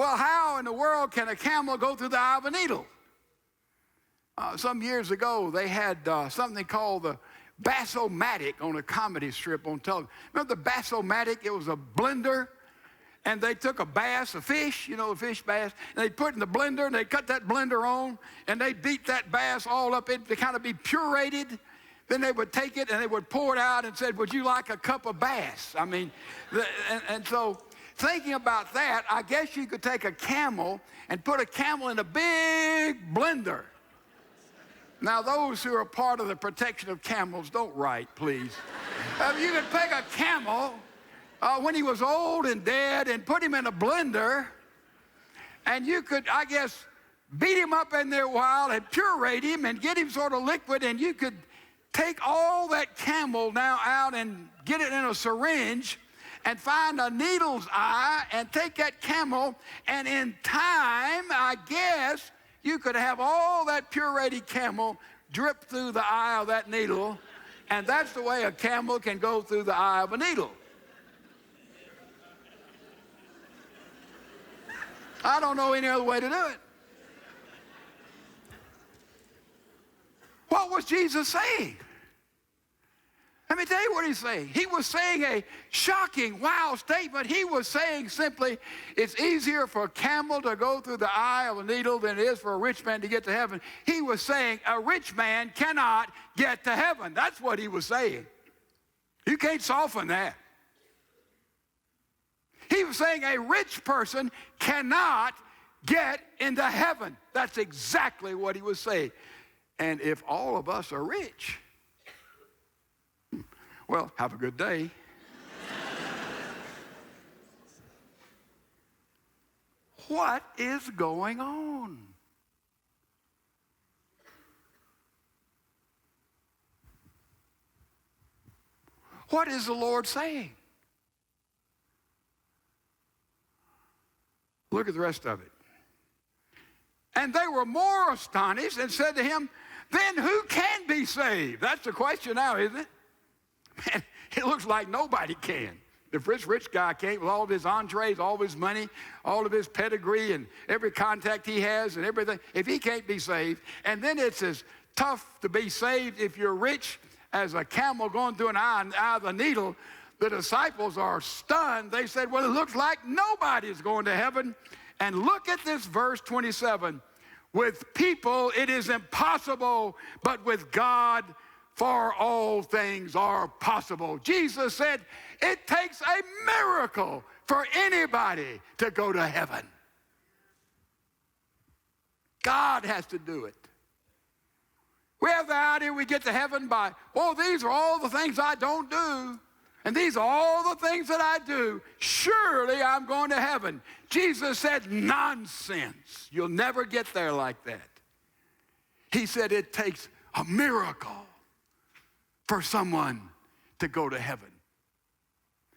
Well, how in the world can a camel go through the eye of a needle? Some years ago, they had something called the Bass-O-Matic on a comedy strip on television. Remember the Bass-O-Matic? It was a blender, and they took a bass, a fish, you know, a fish bass, and they put it in the blender, and they cut that blender on, and they beat that bass all up to kind of be pureed. Then they would take it, and they would pour it out and said, would you like a cup of bass? I mean, and so thinking about that, I guess you could take a camel and put a camel in a big blender. Now, those who are part of the protection of camels, don't write, please. You could take a camel when he was old and dead and put him in a blender, and you could, I guess, beat him up in there a while and puree him and get him sort of liquid, and you could take all that camel now out and get it in a syringe and find a needle's eye and take that camel, and in time, I guess, you could have all that pureed camel drip through the eye of that needle, and that's the way a camel can go through the eye of a needle. I don't know any other way to do it. What was Jesus saying? Let me tell you what he's saying. He was saying a shocking, wow statement. He was saying simply, it's easier for a camel to go through the eye of a needle than it is for a rich man to get to heaven. He was saying a rich man cannot get to heaven. That's what he was saying. You can't soften that. He was saying a rich person cannot get into heaven. That's exactly what he was saying. And if all of us are rich, well, have a good day. What is going on? What is the Lord saying? Look at the rest of it. And they were more astonished and said to him, then who can be saved? That's the question now, isn't it? Man, it looks like nobody can. If this rich guy can't, with all of his entrees, all of his money, all of his pedigree, and every contact he has and everything, if he can't be saved, and then it's as tough to be saved if you're rich as a camel going through an eye of a needle, the disciples are stunned. They said, well, it looks like nobody's going to heaven. And look at this verse 27. With people it is impossible, but with God for all things are possible. Jesus said it takes a miracle for anybody to go to heaven. God has to do it. We have the idea we get to heaven by, oh, these are all the things I don't do, and these are all the things that I do. Surely I'm going to heaven. Jesus said, nonsense. You'll never get there like that. He said it takes a miracle for someone to go to heaven.